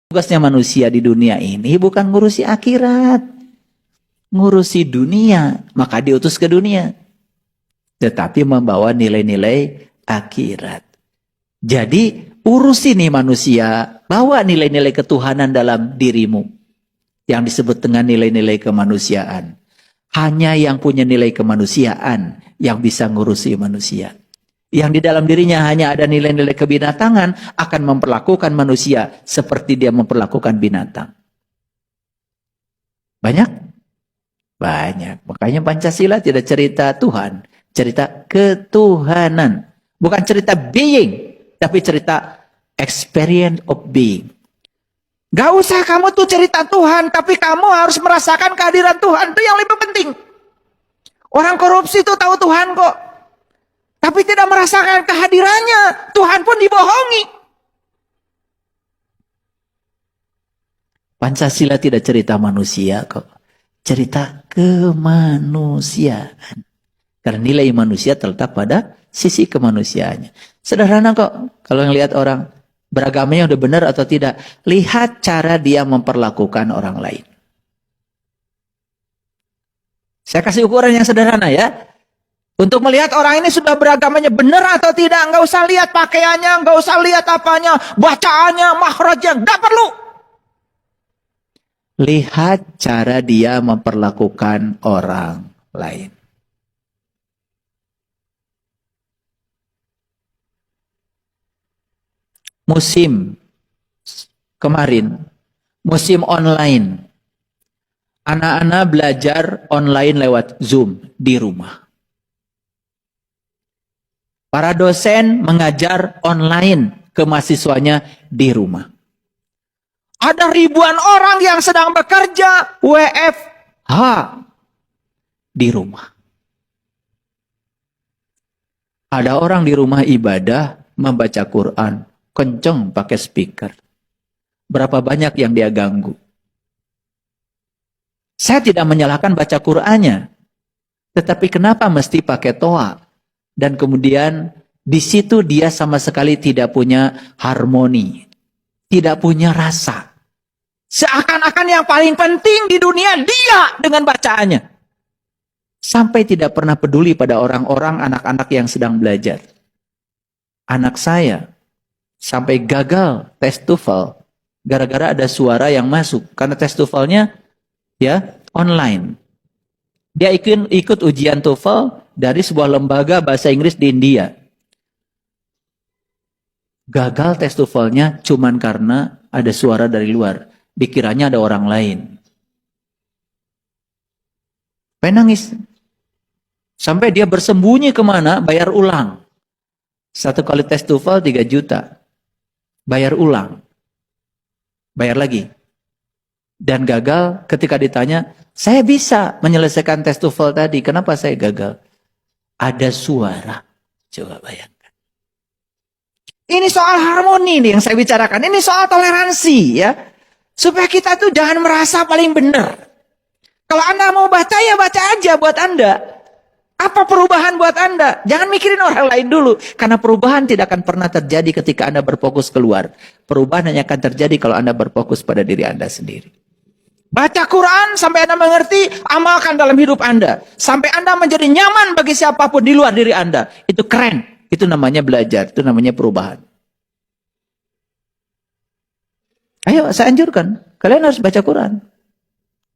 Tugasnya manusia di dunia ini bukan ngurusi akhirat, ngurusi dunia, maka diutus ke dunia. Tetapi membawa nilai-nilai akhirat. Jadi urusi nih manusia, bawa nilai-nilai ketuhanan dalam dirimu. Yang disebut dengan nilai-nilai kemanusiaan. Hanya yang punya nilai kemanusiaan yang bisa ngurusi manusia. Yang di dalam dirinya hanya ada nilai-nilai kebinatangan akan memperlakukan manusia seperti dia memperlakukan binatang. Banyak? Banyak. Makanya Pancasila tidak cerita Tuhan, cerita ketuhanan. Bukan cerita being, tapi cerita experience of being. Gak usah kamu tuh cerita Tuhan, tapi kamu harus merasakan kehadiran Tuhan. Itu yang lebih penting. Orang korupsi itu tahu Tuhan kok. Tapi tidak merasakan kehadirannya. Tuhan pun dibohongi. Pancasila tidak cerita manusia kok. Cerita kemanusiaan. Karena nilai manusia terletak pada sisi kemanusiaannya. Sederhana kok. Kalau ngelihat orang beragamanya udah benar atau tidak. Lihat cara dia memperlakukan orang lain. Saya kasih ukuran yang sederhana ya. Untuk melihat orang ini sudah beragamanya benar atau tidak. Nggak usah lihat pakaiannya, nggak usah lihat apanya, bacaannya, makhrajnya. Nggak perlu. Lihat cara dia memperlakukan orang lain. Musim kemarin, musim online. Anak-anak belajar online lewat Zoom di rumah. Para dosen mengajar online ke mahasiswanya di rumah. Ada ribuan orang yang sedang bekerja WFH di rumah. Ada orang di rumah ibadah membaca Quran, kenceng pakai speaker. Berapa banyak yang dia ganggu? Saya tidak menyalahkan baca Qur'annya. Tetapi kenapa mesti pakai toa? Dan kemudian di situ dia sama sekali tidak punya harmoni. Tidak punya rasa. Seakan-akan yang paling penting di dunia dia dengan bacaannya. Sampai tidak pernah peduli pada orang-orang anak-anak yang sedang belajar. Anak saya sampai gagal tes TOEFL gara-gara ada suara yang masuk. Karena tes TOEFL-nya ya online. Dia ikut ujian TOEFL dari sebuah lembaga bahasa Inggris di India. Gagal tes TOEFL-nya cuman karena ada suara dari luar. Dikiranya ada orang lain. Penangis. Sampai dia bersembunyi kemana, bayar ulang. Satu kali tes TOEFL 3 juta. Bayar ulang. Bayar lagi. Dan gagal ketika ditanya, saya bisa menyelesaikan tes TOEFL tadi. Kenapa saya gagal? Ada suara. Coba bayangkan. Ini soal harmoni nih yang saya bicarakan. Ini soal toleransi ya. Supaya kita tuh jangan merasa paling benar. Kalau Anda mau baca ya baca aja buat Anda. Apa perubahan buat Anda? Jangan mikirin orang lain dulu. Karena perubahan tidak akan pernah terjadi ketika Anda berfokus keluar. Perubahan hanya akan terjadi kalau Anda berfokus pada diri Anda sendiri. Baca Quran sampai Anda mengerti, amalkan dalam hidup Anda. Sampai Anda menjadi nyaman bagi siapapun di luar diri Anda. Itu keren. Itu namanya belajar. Itu namanya perubahan. Ayo saya anjurkan. Kalian harus baca Quran.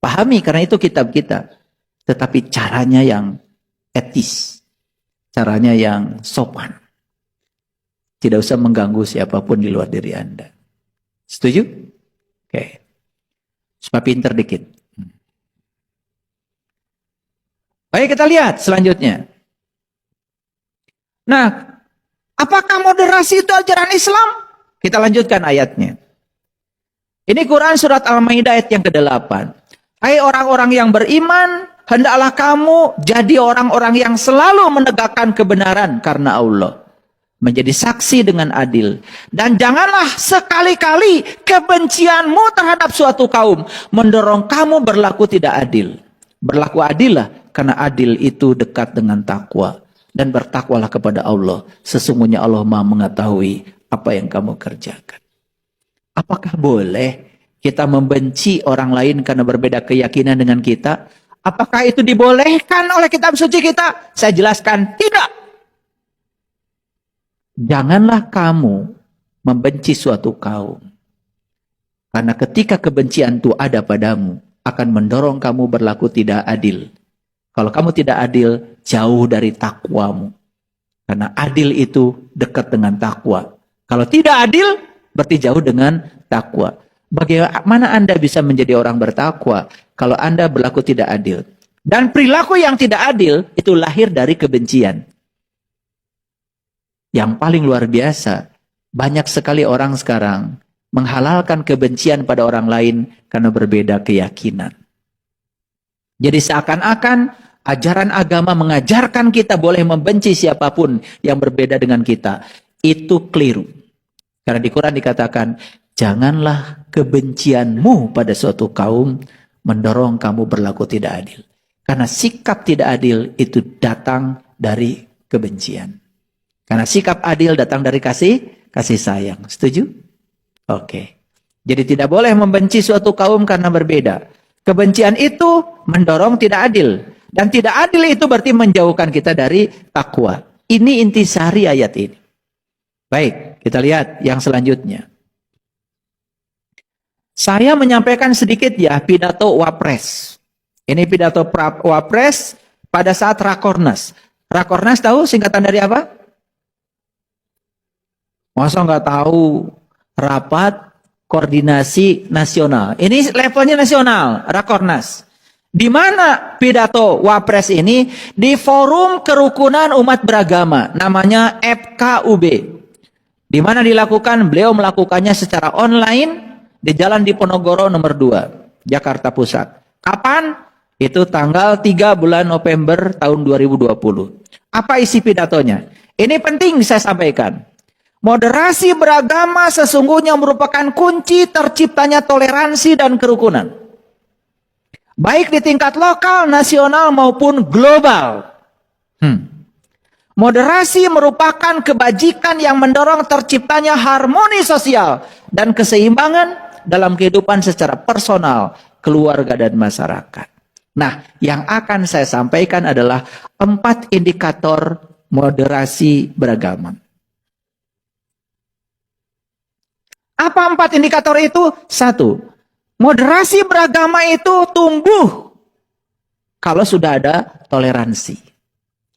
Pahami karena itu kitab kita. Tetapi caranya yang etis. Caranya yang sopan. Tidak usah mengganggu siapapun di luar diri Anda. Setuju? Oke. Supaya pinter dikit. Baik, kita lihat selanjutnya. Nah, apakah moderasi itu ajaran Islam? Kita lanjutkan ayatnya. Ini Quran surat Al-Maidah ayat yang ke-8. Hai orang-orang yang beriman, hendaklah kamu jadi orang-orang yang selalu menegakkan kebenaran karena Allah. Menjadi saksi dengan adil. Dan janganlah sekali-kali kebencianmu terhadap suatu kaum mendorong kamu berlaku tidak adil. Berlaku adillah karena adil itu dekat dengan takwa. Dan bertakwalah kepada Allah. Sesungguhnya Allah Maha mengetahui apa yang kamu kerjakan. Apakah boleh kita membenci orang lain karena berbeda keyakinan dengan kita? Apakah itu dibolehkan oleh kitab suci kita? Saya jelaskan, tidak. Janganlah kamu membenci suatu kaum. Karena ketika kebencian itu ada padamu, akan mendorong kamu berlaku tidak adil. Kalau kamu tidak adil, jauh dari takwamu. Karena adil itu dekat dengan takwa. Kalau tidak adil, berarti jauh dengan takwa. Bagaimana Anda bisa menjadi orang bertakwa kalau Anda berlaku tidak adil? Dan perilaku yang tidak adil itu lahir dari kebencian. Yang paling luar biasa, banyak sekali orang sekarang menghalalkan kebencian pada orang lain karena berbeda keyakinan. Jadi seakan-akan ajaran agama mengajarkan kita boleh membenci siapapun yang berbeda dengan kita. Itu keliru. Karena di Quran dikatakan, janganlah kebencianmu pada suatu kaum mendorong kamu berlaku tidak adil. Karena sikap tidak adil itu datang dari kebencian. Karena sikap adil datang dari kasih sayang. Setuju? Oke. Jadi tidak boleh membenci suatu kaum karena berbeda. Kebencian itu mendorong tidak adil. Dan tidak adil itu berarti menjauhkan kita dari takwa. Ini intisari ayat ini. Baik, kita lihat yang selanjutnya. Saya menyampaikan sedikit ya pidato Wapres. Ini pidato Wapres pada saat Rakornas. Rakornas tahu singkatan dari apa? Masa nggak tahu? Rapat Koordinasi Nasional. Ini levelnya nasional, Rakornas. Di mana pidato Wapres ini? Di Forum Kerukunan Umat Beragama, namanya FKUB. Di mana dilakukan? Beliau melakukannya secara online di Jalan Diponegoro nomor 2, Jakarta Pusat. Kapan? Itu tanggal 3 bulan November tahun 2020. Apa isi pidatonya? Ini penting saya sampaikan. Moderasi beragama sesungguhnya merupakan kunci terciptanya toleransi dan kerukunan. Baik di tingkat lokal, nasional maupun global. Moderasi merupakan kebajikan yang mendorong terciptanya harmoni sosial dan keseimbangan dalam kehidupan secara personal, keluarga, dan masyarakat. Nah, yang akan saya sampaikan adalah 4 indikator moderasi beragama. Apa 4 indikator itu? 1. Moderasi beragama itu tumbuh kalau sudah ada toleransi.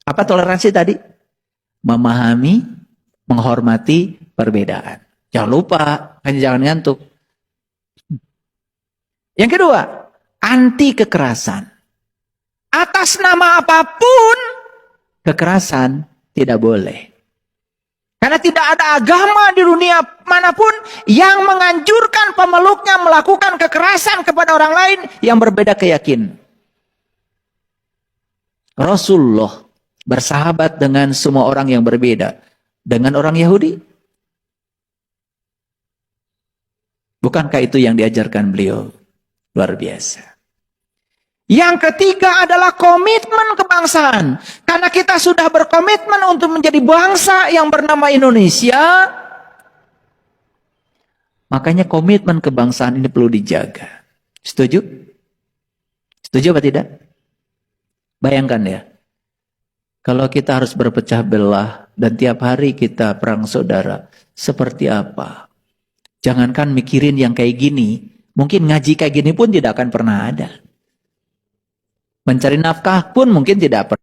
Apa toleransi tadi? Memahami, menghormati perbedaan. Jangan lupa, hanya jangan ngantuk. Yang kedua, anti kekerasan. Atas nama apapun, kekerasan tidak boleh. Karena tidak ada agama di dunia manapun yang menganjurkan pemeluknya melakukan kekerasan kepada orang lain yang berbeda keyakinan. Rasulullah bersahabat dengan semua orang yang berbeda. Dengan orang Yahudi. Bukankah itu yang diajarkan beliau? Luar biasa. Yang ketiga adalah komitmen kebangsaan. Karena kita sudah berkomitmen untuk menjadi bangsa yang bernama Indonesia, makanya komitmen kebangsaan ini perlu dijaga. Setuju? Setuju apa tidak? Bayangkan ya. Kalau kita harus berpecah belah dan tiap hari kita perang saudara, seperti apa? Jangankan mikirin yang kayak gini, mungkin ngaji kayak gini pun tidak akan pernah ada. Mencari nafkah pun mungkin tidak pernah.